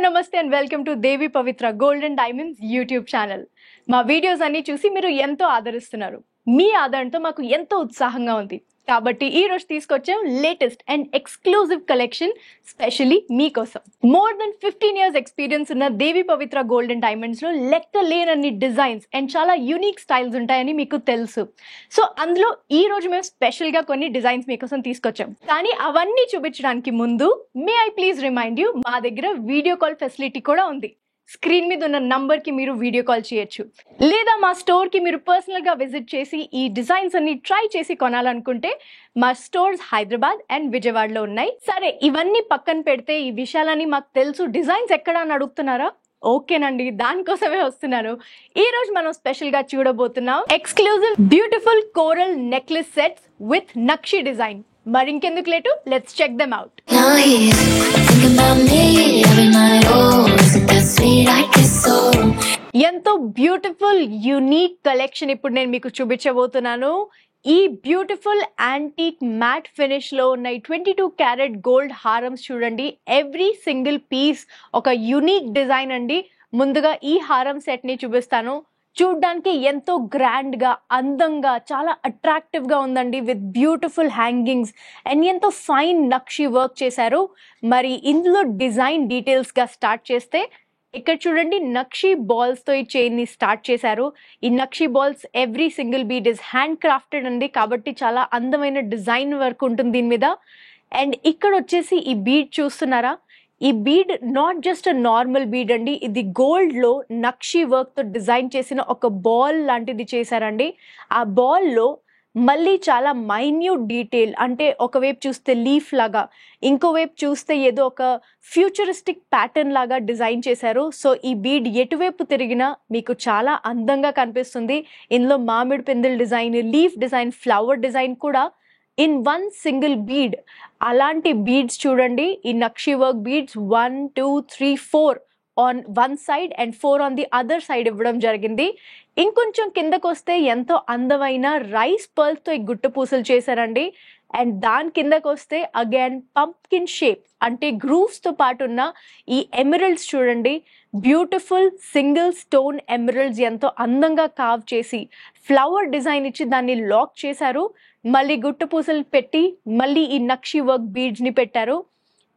నమస్తే and welcome to Devi Pavitra gold and diamonds YouTube channel. మా videos అన్ని చూసి మీరు ఎంతో ఆదరిస్తున్నారు. మీ ఆదరణతో మాకు ఎంతో ఉత్సాహంగా ఉంది. కాబట్టి ఈ రోజు తీసుకొచ్చాం latest and exclusive collection specially మీకోసం. మోర్ దెన్ 15 years ఎక్స్పీరియన్స్ ఉన్న దేవి పవిత్ర గోల్డ్ అండ్ డైమండ్స్ లో లెక్క లేనన్ని డిజైన్స్ అండ్ చాలా యూనిక్ స్టైల్స్ ఉంటాయని మీకు తెలుసు. సో అందులో ఈ రోజు మేము స్పెషల్ గా కొన్ని డిజైన్స్ మీకోసం తీసుకొచ్చాం. కానీ అవన్నీ చూపించడానికి ముందు may I please remind you, మా దగ్గర వీడియో కాల్ ఫెసిలిటీ కూడా ఉంది. స్క్రీన్ మీద ఉన్న నంబర్ కి మీరు వీడియో కాల్ చేయొచ్చు, లేదా మా స్టోర్ కి మీరు పర్సనల్ గా విజిట్ చేసి ఈ డిజైన్స్ అన్ని ట్రై చేసి కొనాలనుకుంటే మా స్టోర్స్ హైదరాబాద్ అండ్ విజయవాడలో ఉన్నాయి. సరే, ఇవన్నీ పక్కన పెడితే ఈ విషయాలని మాకు తెలుసు, డిజైన్స్ ఎక్కడ అని అడుగుతున్నారా? ఓకేనండి, దానికోసమే వస్తున్నాను. ఈ రోజు మనం స్పెషల్ గా చూడబోతున్నాం exclusive beautiful coral necklace sets with nakshi design. మరి ఇంకెందుకు late, let's check them out. ఎంతో బ్యూటిఫుల్ యూనిక్ కలెక్షన్ ఇప్పుడు నేను మీకు చూపించబోతున్నాను. ఈ బ్యూటిఫుల్ యాంటీక్ మ్యాట్ ఫినిష్ లో ఉన్న 22 క్యారెట్ గోల్డ్ హారమ్స్ చూడండి. ఎవ్రీ సింగిల్ పీస్ ఒక యూనిక్ డిజైన్ అండి. ముందుగా ఈ హారం సెట్ ని చూపిస్తాను. చూడ్డానికి ఎంతో గ్రాండ్ గా, అందంగా, చాలా అట్రాక్టివ్ గా ఉందండి. విత్ బ్యూటిఫుల్ హ్యాంగింగ్స్ అండ్ ఎంతో ఫైన్ నక్షి వర్క్ చేశారు. మరి ఇందులో డిజైన్ డీటెయిల్స్ గా స్టార్ట్ చేస్తే, ఇక్కడ చూడండి నక్షి బాల్స్ తో ఈ చైన్ ని స్టార్ట్ చేశారు. ఈ nakshi balls every single bead is hand crafted అండి, కాబట్టి చాలా అందమైన డిజైన్ వర్క్ ఉంటుంది దీని మీద. అండ్ ఇక్కడ వచ్చేసి ఈ బీడ్ చూస్తున్నారా? ఈ bead not just a normal bead అండి, ఇది గోల్డ్ లో నక్షి వర్క్ తో డిజైన్ చేసిన ఒక బాల్ లాంటిది చేశారండి. ఆ బాల్ లో మళ్ళీ చాలా మైన్యూట్ డీటెయిల్, అంటే ఒకవైపు చూస్తే లీఫ్ లాగా, ఇంకోవైపు చూస్తే ఏదో ఒక ఫ్యూచరిస్టిక్ ప్యాటర్న్ లాగా డిజైన్ చేశారు. సో ఈ బీడ్ ఎటువైపు తిరిగినా మీకు చాలా అందంగా కనిపిస్తుంది. ఇందులో మామిడి పిందెల design, leaf design, flower design కూడా ఇన్ వన్ సింగిల్ బీడ్. అలాంటి బీడ్స్ చూడండి, ఈ nakshi work beads 1 2 3 4 on one side and 4 on the other side ఇవ్వడం జరిగింది. ఇంకొంచెం కిందకు వస్తే ఎంతో అందమైన రైస్ పర్ల్స్ తో ఈ గుట్ట పూసలు చేశారండి. అండ్ దాని కిందకు వస్తే అగైన్ పంప్కిన్ షేప్, అంటే గ్రూవ్స్ తో పాటు ఉన్న ఈ ఎమరల్డ్స్ చూడండి. బ్యూటిఫుల్ సింగిల్ స్టోన్ ఎమరల్డ్స్ ఎంతో అందంగా కార్వ్ చేసి ఫ్లవర్ డిజైన్ ఇచ్చి దాన్ని లాక్ చేశారు. మళ్ళీ గుట్ట పూసలు పెట్టి మళ్ళీ ఈ నక్షి వర్క్ బీడ్స్ ని పెట్టారు.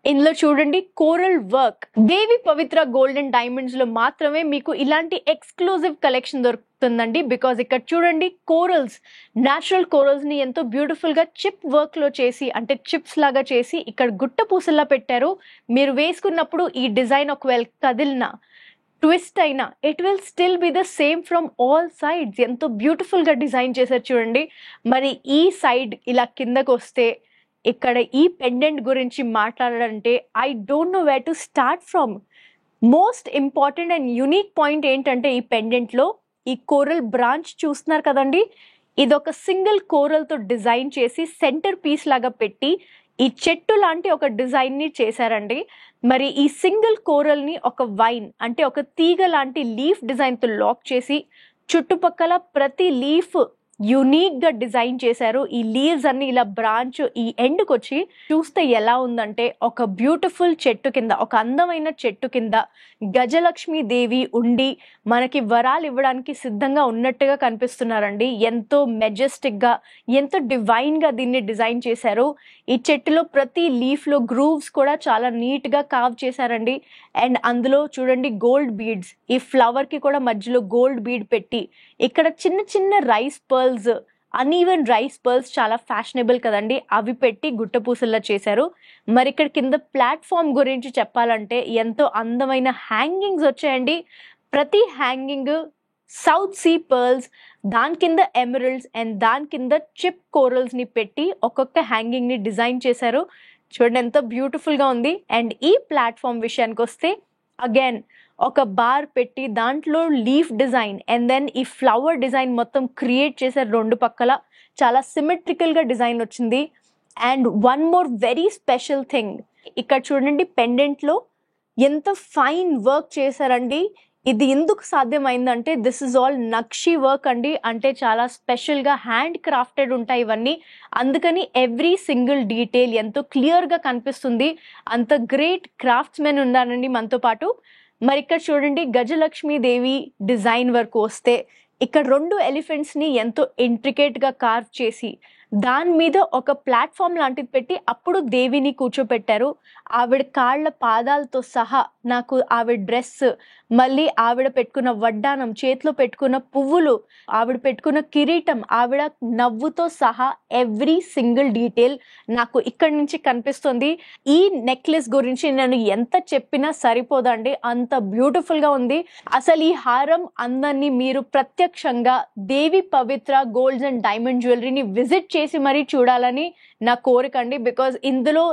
ఇందులో చూడండి coral work. Devi Pavitra gold and diamonds లో మాత్రమే మీకు ఇలాంటి ఎక్స్క్లూజివ్ కలెక్షన్ దొరుకుతుందండి. బికాజ్ ఇక్కడ చూడండి కోరల్స్, న్యాచురల్ కోరల్స్ ని ఎంతో బ్యూటిఫుల్ గా చిప్ వర్క్ లో చేసి, అంటే చిప్స్ లాగా చేసి ఇక్కడ గుట్ట పూసల్లా పెట్టారు. మీరు వేసుకున్నప్పుడు ఈ డిజైన్ ఒకవేళ కదిలినా, ట్విస్ట్ అయినా, it will still be the same from all sides. ఎంతో బ్యూటిఫుల్ గా డిజైన్ చేశారు చూడండి. మరి ఈ సైడ్ ఇలా కిందకు వస్తే, ఇక్కడ ఈ పెండెంట్ గురించి మాట్లాడాలంటే I don't know where to start from. Most important and unique point ఏంటంటే, ఈ పెండెంట్ లో ఈ కోరల్ బ్రాంచ్ చూస్తున్నారు కదండి, ఇది ఒక సింగిల్ కోరల్ తో డిజైన్ చేసి సెంటర్ పీస్ లాగా పెట్టి ఈ చెట్టు లాంటి ఒక డిజైన్ ని చేశారండి. మరి ఈ సింగిల్ కోరల్ ని ఒక వైన్, అంటే ఒక తీగ లాంటి లీఫ్ డిజైన్ తో లాక్ చేసి చుట్టుపక్కల ప్రతి లీఫ్ యూనిక్ గా డిజైన్ చేశారు. ఈ లీవ్స్ అన్ని ఇలా బ్రాంచ్ ఈ ఎండ్కి వచ్చి చూస్తే ఎలా ఉందంటే, ఒక బ్యూటిఫుల్ చెట్టు కింద, ఒక అందమైన చెట్టు కింద గజలక్ష్మి దేవి ఉండి మనకి వరాలు ఇవ్వడానికి సిద్ధంగా ఉన్నట్టుగా కనిపిస్తున్నారండి. ఎంతో మెజెస్టిక్ గా, ఎంతో డివైన్ గా దీన్ని డిజైన్ చేశారు. ఈ చెట్టులో ప్రతి లీఫ్ లో గ్రూవ్స్ కూడా చాలా నీట్ గా కార్వ్ చేశారండి. అండ్ అందులో చూడండి గోల్డ్ బీడ్స్, ఈ ఫ్లవర్ కి కూడా మధ్యలో గోల్డ్ బీడ్ పెట్టి, ఇక్కడ చిన్న చిన్న rice pearls, uneven rice pearls చాలా ఫ్యాషనబుల్ కదండి, అవి పెట్టి గుట్ట పూసల్లా చేశారు. మరి ఇక్కడ కింద ప్లాట్ఫామ్ గురించి చెప్పాలంటే ఎంతో అందమైన హ్యాంగింగ్స్ వచ్చాయండి. ప్రతి హ్యాంగింగ్ సౌత్ సీ పర్ల్స్, దాని కింద ఎమరల్డ్స్ అండ్ దాని కింద చిప్ కోరల్స్ ని పెట్టి ఒక్కొక్క హ్యాంగింగ్ ని డిజైన్ చేశారు. చూడండి ఎంతో బ్యూటిఫుల్ గా ఉంది. అండ్ ఈ ప్లాట్ఫామ్ విషయానికి వస్తే అగైన్ ఒక బార్ పెట్టి దాంట్లో లీఫ్ డిజైన్ అండ్ దెన్ ఈ ఫ్లవర్ డిజైన్ మొత్తం క్రియేట్ చేశారు. రెండు పక్కల చాలా సిమెట్రికల్ గా డిజైన్ వచ్చింది. And one more very special thing, ఇక్కడ చూడండి పెండెంట్ లో ఎంత ఫైన్ వర్క్ చేశారండి. ఇది ఎందుకు సాధ్యమైందంటే this is all nakshi work అండి. అంటే చాలా స్పెషల్గా హ్యాండ్ క్రాఫ్టెడ్ ఉంటాయి ఇవన్నీ. అందుకని ఎవ్రీ సింగిల్ డీటెయిల్ ఎంతో క్లియర్గా కనిపిస్తుంది. అంత గ్రేట్ క్రాఫ్ట్స్ మెన్ ఉన్నారండి మనతో పాటు. మరి ఇక్కడ చూడండి, గజలక్ష్మీదేవి డిజైన్ వరకు వస్తే ఇక్కడ 2 ఎలిఫెంట్స్ని ఎంతో ఇంట్రికేట్గా కార్వ్ చేసి దాని మీద ఒక ప్లాట్ఫామ్ లాంటిది పెట్టి అప్పుడు దేవిని కూర్చోపెట్టారు. ఆవిడ కాళ్ళ పాదాలతో సహా నాకు ఆవిడ డ్రెస్, మళ్ళీ ఆవిడ పెట్టుకున్న వడ్డానం, చేతిలో పెట్టుకున్న పువ్వులు, ఆవిడ పెట్టుకున్న కిరీటం, ఆవిడ నవ్వుతో సహా ఎవ్రీ సింగిల్ డీటెయిల్ నాకు ఇక్కడి నుంచి కనిపిస్తుంది. ఈ నెక్లెస్ గురించి నేను ఎంత చెప్పినా సరిపోదండి, అంత బ్యూటిఫుల్గా ఉంది. అసలు ఈ హారం అందాన్ని మీరు ప్రత్యక్షంగా దేవి పవిత్ర గోల్డ్స్ అండ్ డైమండ్ జ్యువెలరీని విజిట్ చేసి మరీ చూడాలని నా కోరిక అండి. బికాజ్ ఇందులో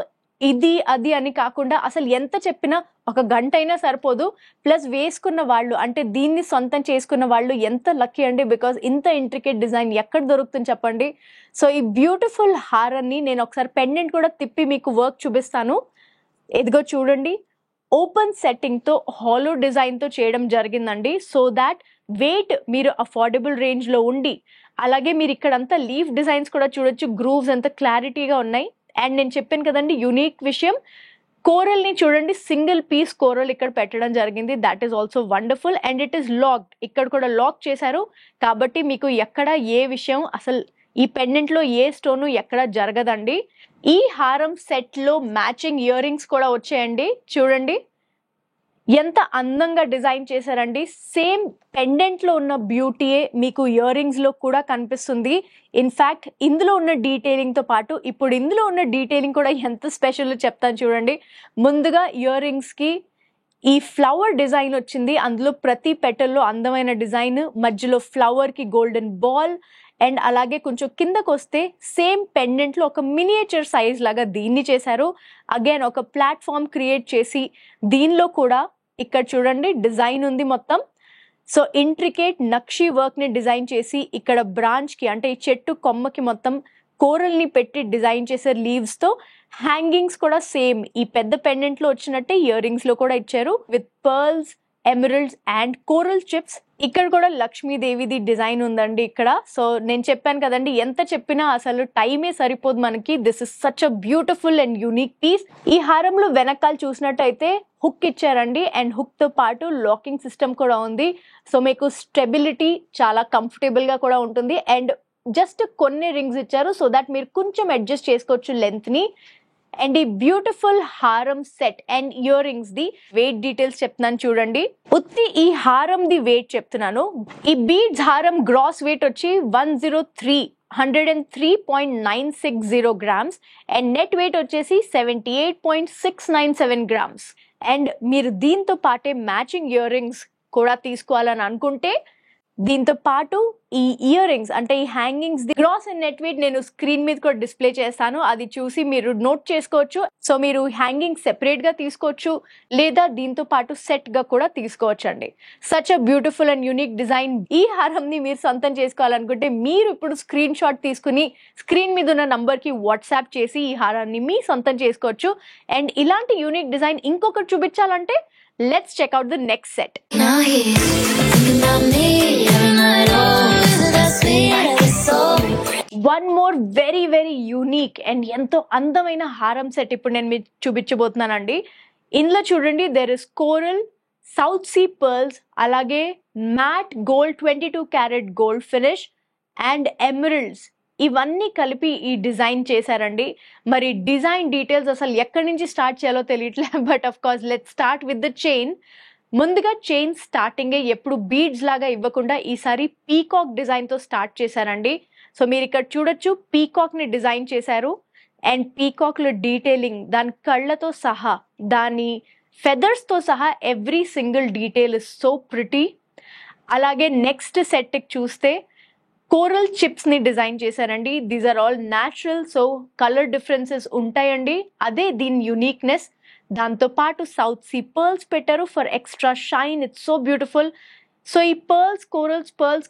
ఇది అది అని కాకుండా అసలు ఎంత చెప్పినా ఒక గంట అయినా సరిపోదు. ప్లస్ వేసుకున్న వాళ్ళు, అంటే దీన్ని సొంతం చేసుకున్న వాళ్ళు ఎంత లక్కీ అండి. బికాజ్ ఇంత ఇంట్రికేట్ డిజైన్ ఎక్కడ దొరుకుతుంది చెప్పండి. సో ఈ బ్యూటిఫుల్ హారాన్ని నేను ఒకసారి పెండెంట్ కూడా తిప్పి మీకు వర్క్ చూపిస్తాను. ఇదిగో చూడండి, ఓపెన్ సెట్టింగ్తో హాలో డిజైన్తో చేయడం జరిగిందండి. సో దాట్ వెయిట్ మీరు అఫోర్డబుల్ రేంజ్లో ఉండి, అలాగే మీరు ఇక్కడంతా లీఫ్ డిజైన్స్ కూడా చూడొచ్చు. గ్రూవ్స్ ఎంత క్లారిటీగా ఉన్నాయి. అండ్ నేను చెప్పాను కదండి యూనిక్ విషయం, కోరల్ని చూడండి, సింగిల్ పీస్ కోరల్ ఇక్కడ పెట్టడం జరిగింది. That is also wonderful. And it is locked, ఇక్కడ కూడా లాక్ చేశారు. కాబట్టి మీకు ఎక్కడ ఏ విషయం, అసలు ఈ పెండెంట్లో ఏ స్టోను ఎక్కడ జరగదండి. ఈ హారం సెట్లో మ్యాచింగ్ ఇయర్ రింగ్స్ కూడా వచ్చాయండి. చూడండి ఎంత అందంగా డిజైన్ చేశారండి. సేమ్ పెండెంట్లో ఉన్న బ్యూటీయే మీకు ఇయర్ రింగ్స్లో కూడా కనిపిస్తుంది. ఇన్ఫ్యాక్ట్ ఇందులో ఉన్న డీటెయిలింగ్తో పాటు ఇప్పుడు ఇందులో ఉన్న డీటెయిలింగ్ కూడా ఎంత స్పెషల్ చెప్తాను చూడండి. ముందుగా ఇయర్ రింగ్స్కి ఈ ఫ్లవర్ డిజైన్ వచ్చింది. అందులో ప్రతి పెటల్లో అందమైన డిజైన్, మధ్యలో ఫ్లవర్కి గోల్డెన్ బాల్. అండ్ అలాగే కొంచెం కిందకు వస్తే సేమ్ పెండెంట్లో ఒక మినియేచర్ సైజ్ లాగా దీన్ని చేశారు. అగైన్ ఒక ప్లాట్ఫామ్ క్రియేట్ చేసి దీనిలో కూడా ఇక్కడ చూడండి డిజైన్ ఉంది మొత్తం. సో ఇంట్రికేట్ నక్షి వర్క్ని డిజైన్ చేసి ఇక్కడ బ్రాంచ్కి, అంటే ఈ చెట్టు కొమ్మకి మొత్తం కోరల్ని పెట్టి డిజైన్ చేశారు లీవ్స్తో. హ్యాంగింగ్స్ కూడా సేమ్ ఈ పెద్ద పెండెంట్లో వచ్చినట్టే ఇయర్ రింగ్స్లో కూడా ఇచ్చారు with pearls, emeralds and coral chips. ఇక్కడ కూడా లక్ష్మీదేవిది డిజైన్ ఉందండి ఇక్కడ. సో నేను చెప్పాను కదండి, ఎంత చెప్పినా అసలు టైమే సరిపోదు మనకి. This is such a beautiful and unique piece. ఈ హారంలో వెనకాల చూసినట్టయితే హుక్ ఇచ్చారండి. అండ్ హుక్ తో పాటు లాకింగ్ సిస్టమ్ కూడా ఉంది. సో మీకు స్టెబిలిటీ చాలా కంఫర్టబుల్ గా కూడా ఉంటుంది. అండ్ జస్ట్ కొన్ని రింగ్స్ ఇచ్చారు సో దట్ మీరు కొంచెం అడ్జస్ట్ చేసుకోవచ్చు లెంత్ ని. అండ్ ఈ బ్యూటిఫుల్ హారం set and ear rings the weight details చెప్తున్నాను చూడండి. ఉత్తి ఈ హారం ది వెయిట్ చెప్తున్నాను. ఈ బీడ్స్ హారం గ్రాస్ వెయిట్ వచ్చి 103.960 గ్రామ్స్ అండ్ నెట్ వెయిట్ వచ్చేసి 78.697 గ్రామ్స్. అండ్ మీరు దీంతో పాటే మ్యాచింగ్ ఇయర్ రింగ్స్ కూడా తీసుకోవాలని అనుకుంటే దీంతో పాటు ఈ ఇయర్ రింగ్స్, అంటే ఈ hangings the gross and net weight నేను స్క్రీన్ మీద కూడా డిస్ప్లే చేస్తాను, అది చూసి మీరు నోట్ చేసుకోవచ్చు. సో మీరు హ్యాంగింగ్ సెపరేట్ గా తీసుకోవచ్చు లేదా దీంతో పాటు సెట్ గా కూడా తీసుకోవచ్చు అండి. Such a beautiful and unique design. ఈ హారం ని మీరు సొంతం చేసుకోవాలనుకుంటే మీరు ఇప్పుడు స్క్రీన్ షాట్ తీసుకుని స్క్రీన్ మీద ఉన్న నంబర్ కి వాట్సాప్ చేసి ఈ హారాన్ని మీ సొంతం చేసుకోవచ్చు. అండ్ ఇలాంటి యూనిక్ డిజైన్ ఇంకొకటి చూపించాలంటే let's check out the next set. One more very very unique and ఎంతో అందమైన హారం సెట్ ఇప్పుడు నేను మీకు చూపించబోతున్నానండి. ఇందులో చూడండి, there is coral, South Sea pearls, అలాగే matte gold 22 karat gold finish and emeralds. ఇవన్నీ కలిపి ఈ డిజైన్ చేశారండి. మరి డిజైన్ డీటెయిల్స్ అసలు ఎక్కడి నుంచి స్టార్ట్ చేయాలో తెలియట్లే. But of course let's start with the chain. ముందుగా చైన్ స్టార్టింగే ఎప్పుడు బీడ్స్ లాగా ఇవ్వకుండా ఈసారి పీకాక్ డిజైన్తో స్టార్ట్ చేశారండి. సో మీరు ఇక్కడ చూడొచ్చు, పీకాక్ని డిజైన్ చేశారు. అండ్ పీకాక్లో డీటెయిలింగ్, దాని కళ్ళతో సహా, దాని ఫెదర్స్తో సహా every single detail is so pretty. అలాగే నెక్స్ట్ సెట్కి చూస్తే కోరల్ చిప్స్ ని డిజైన్ చేశారండి. These are all natural, so colour differences ఉంటాయండి, అదే దీని యూనిక్నెస్. దాంతో పాటు సౌత్ సీ పర్ల్స్ పెట్టారు for extra shine. It's so beautiful. So ఈ పర్ల్స్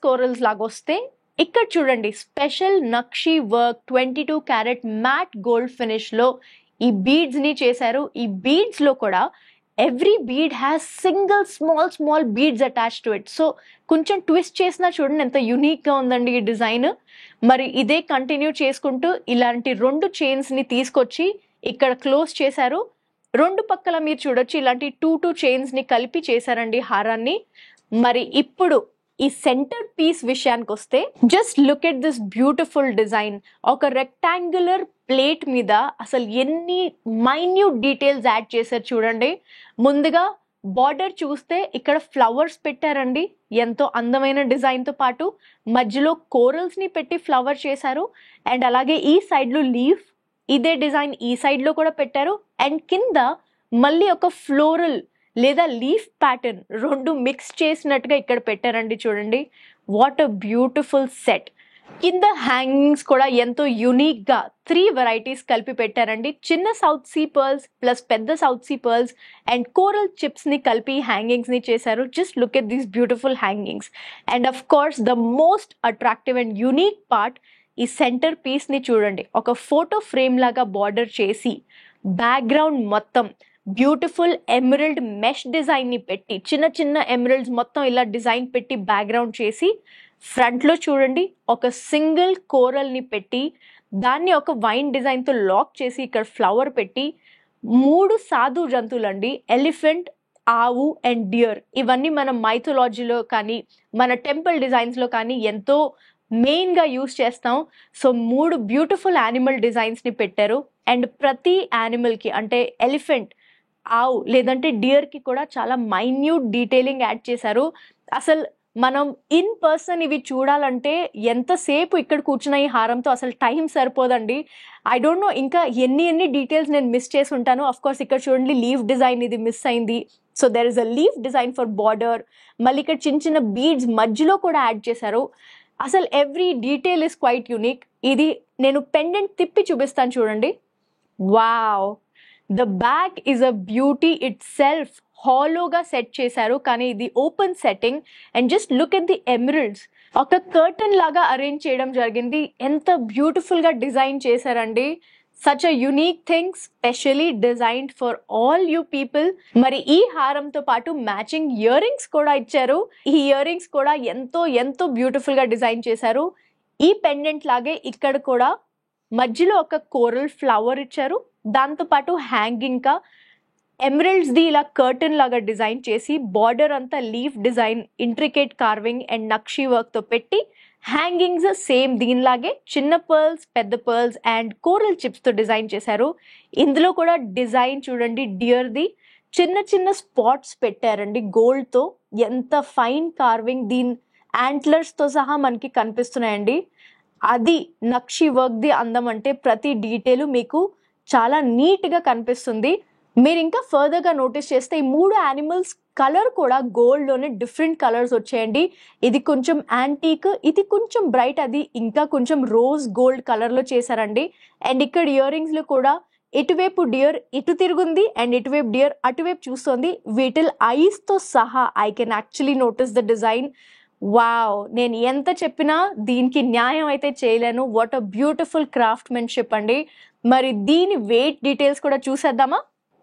కోరల్స్ లాగా వస్తే ఇక్కడ చూడండి, special nakshi work 22 carat matte gold finish లో ఈ బీడ్స్ ని చేశారు. ఈ బీడ్స్ లో కూడా every bead has single small beads attach to it. So కొంచెం ట్విస్ట్ చేసినా చూడండి ఎంత యూనిక్గా ఉందండి ఈ డిజైన్. మరి ఇదే కంటిన్యూ చేసుకుంటూ ఇలాంటి 2 చైన్స్ని తీసుకొచ్చి ఇక్కడ క్లోజ్ చేశారు. 2 పక్కల మీరు చూడొచ్చు ఇలాంటి 2 చైన్స్ని కలిపి చేశారండి హారాన్ని. మరి ఇప్పుడు ఈ సెంటర్ పీస్ విషయానికి వస్తే just look at this beautiful design. ఒక రెక్టాంగులర్ ప్లేట్ మీద అసలు ఎన్ని మైన్యూట్ డీటెయిల్స్ యాడ్ చేశారు చూడండి. ముందుగా బార్డర్ చూస్తే ఇక్కడ ఫ్లవర్స్ పెట్టారండి, ఎంతో అందమైన డిజైన్తో పాటు మధ్యలో కోరల్స్ని పెట్టి ఫ్లవర్ చేశారు. అండ్ అలాగే ఈ సైడ్లో లీఫ్, ఇదే డిజైన్ ఈ సైడ్లో కూడా పెట్టారు. అండ్ కింద మళ్ళీ ఒక ఫ్లోరల్ లేదా లీఫ్ ప్యాటర్న్ 2 మిక్స్ చేసినట్టుగా ఇక్కడ పెట్టారండి చూడండి. What a beautiful set. కింద హ్యాంగింగ్స్ కూడా ఎంతో యూనిక్గా 3 వెరైటీస్ కలిపి పెట్టారండి. చిన్న సౌత్ సీ పర్ల్స్ ప్లస్ పెద్ద south sea pearls and coral చిప్స్ని కలిపి హ్యాంగింగ్స్ని చేశారు. Just look at these beautiful hangings. And of course the most attractive and unique part, ఈ సెంటర్ పీస్ని చూడండి. ఒక ఫోటో ఫ్రేమ్ లాగా బార్డర్ చేసి బ్యాక్గ్రౌండ్ మొత్తం బ్యూటిఫుల్ ఎమరల్డ్ మెష్ డిజైన్ని పెట్టి చిన్న ఎమరల్డ్స్ మొత్తం ఇలా డిజైన్ పెట్టి బ్యాక్గ్రౌండ్ చేసి ఫ్రంట్లో చూడండి ఒక సింగిల్ కోరల్ని పెట్టి దాన్ని ఒక వైన్ డిజైన్తో లాక్ చేసి ఇక్కడ ఫ్లవర్ పెట్టి 3 సాధు జంతువులండి, ఎలిఫెంట్, ఆవు అండ్ డియర్. ఇవన్నీ మన మైథాలజీలో కానీ మన టెంపుల్ డిజైన్స్లో కానీ ఎంతో మెయిన్గా యూస్ చేస్తాం. సో 3 బ్యూటిఫుల్ యానిమల్ డిజైన్స్ని పెట్టారు. అండ్ ప్రతి యానిమల్కి అంటే ఎలిఫెంట్, ఆవు లేదంటే డియర్కి కూడా చాలా మైన్యూట్ డీటెయిలింగ్ యాడ్ చేశారు. అసలు మనం ఇన్ పర్సన్ ఇవి చూడాలంటే ఎంతసేపు ఇక్కడ కూర్చున్న ఈ హారంతో అసలు టైం సరిపోదండి. ఐ డోంట్ నో ఇంకా ఎన్ని డీటెయిల్స్ నేను మిస్ చేసి ఉంటాను. అఫ్ కోర్స్ ఇక్కడ చూడండి లీఫ్ డిజైన్ ఇది మిస్ అయింది. So there is a leaf design for border. మళ్ళీ ఇక్కడ చిన్న బీడ్స్ మధ్యలో కూడా యాడ్ చేశారు. అసలు every detail is quite unique. ఇది నేను పెండెంట్ తిప్పి చూపిస్తాను చూడండి. Wow, the back is a beauty itself. హాలోగా సెట్ చేశారు కానీ ఇది open setting. And just look at the emeralds. ఒక కర్టన్ లాగా అరేంజ్ చేయడం జరిగింది. ఎంత బ్యూటిఫుల్గా డిజైన్ చేశారండి. Such a unique thing, especially designed for all you people. మరి ఈ హారంతో పాటు మ్యాచింగ్ ఇయర్ రింగ్స్ కూడా ఇచ్చారు. ఈ ఇయర్ రింగ్స్ కూడా ఎంతో బ్యూటిఫుల్గా డిజైన్ చేశారు. ఈ పెండెంట్ లాగే ఇక్కడ కూడా మధ్యలో ఒక కోరల్ ఫ్లవర్ ఇచ్చారు. దాంతోపాటు హ్యాంగింగ్గా ఎమరల్డ్స్ది ఇలా కర్టన్ లాగా డిజైన్ చేసి బార్డర్ అంతా leaf design, intricate carving and nakshi వర్క్తో పెట్టి హ్యాంగింగ్స్ సేమ్ దీనిలాగే చిన్న పర్ల్స్, పెద్ద పర్ల్స్ అండ్ కోరల్ చిప్స్తో డిజైన్ చేశారు. ఇందులో కూడా డిజైన్ చూడండి డియర్ది చిన్న స్పాట్స్ పెట్టారండి గోల్డ్తో. ఎంత ఫైన్ కార్వింగ్, దీని యాంట్లర్స్తో సహా మనకి కనిపిస్తున్నాయండి. అది నక్షీ వర్క్ది అందం అంటే ప్రతి డీటెయిల్ మీకు చాలా నీట్గా కనిపిస్తుంది. మీరు ఇంకా ఫర్దర్గా నోటీస్ చేస్తే ఈ 3 యానిమల్స్ కలర్ కూడా గోల్డ్లోనే డిఫరెంట్ కలర్స్ వచ్చాయండి. ఇది కొంచెం యాంటీక్, ఇది కొంచెం బ్రైట్, అది ఇంకా కొంచెం రోజ్ గోల్డ్ కలర్లో చేశారండి. అండ్ ఇక్కడ ఇయర్ రింగ్స్లో కూడా ఇటువైపు డియర్ ఇటు తిరుగుంది అండ్ ఇటువైపు డియర్ అటువైపు చూస్తుంది. వీటిల్ ఐస్తో సహా I can actually notice the design. Wow, నేను ఎంత చెప్పినా దీనికి న్యాయం అయితే చేయలేను. వాట్ అ బ్యూటిఫుల్ క్రాఫ్ట్మెన్షిప్ అండి. మరి దీని వెయిట్ డీటెయిల్స్ కూడా చూసేద్దామా.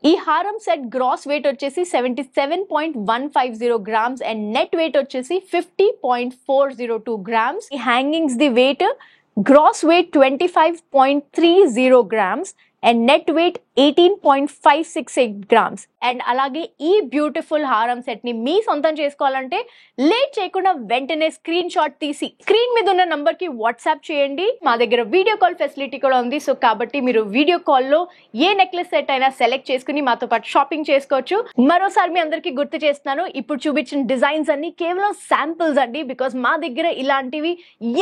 ఈ హారం సెట్ గ్రాస్ వెయిట్ వచ్చేసి 77.150 గ్రామ్స్ అండ్ నెట్ వెయిట్ వచ్చేసి 50.402 గ్రామ్స్. ఈ hangings the weight gross weight 25.30 grams and net weight 18.568 grams. And అలాగే ఈ బ్యూటిఫుల్ హారం సెట్ ని మీ సొంతం చేసుకోవాలంటే లేట్ చేయకుండా వెంటనే స్క్రీన్ షాట్ తీసి స్క్రీన్ మీద ఉన్న నంబర్ కి వాట్సాప్ చేయండి. మా దగ్గర వీడియో కాల్ ఫెసిలిటీ కూడా ఉంది. సో కాబట్టి మీరు వీడియో కాల్లో ఏ నెక్లెస్ సెట్ అయినా సెలెక్ట్ చేసుకుని మాతో పాటు షాపింగ్ చేసుకోవచ్చు. మరోసారి మీ అందరికి గుర్తు చేస్తున్నాను, ఇప్పుడు చూపించిన డిజైన్స్ అన్ని కేవలం శాంపిల్స్ అండి. బికాస్ మా దగ్గర ఇలాంటివి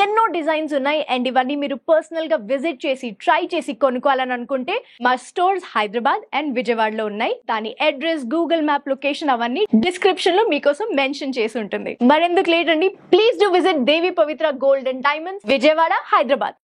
ఎన్నో డిజైన్స్ ఉన్నాయి అండ్ ఇవన్నీ మీరు పర్సనల్ గా విజిట్ చేసి ట్రై చేసి కొనుక్కోవాలని అనుకుంటే మా స్టోర్స్ హైదరాబాద్ అండ్ విజయవాడలో ఉన్నాయి. దాని అడ్రస్, గూగుల్ మ్యాప్ లొకేషన్ అవన్నీ డిస్క్రిప్షన్ లో మీకోసం మెన్షన్ చేసి ఉంటుంది. మరెందుకు లేట్ అండి, please do visit Devi Pavitra gold and diamonds, Vijayawada, Hyderabad.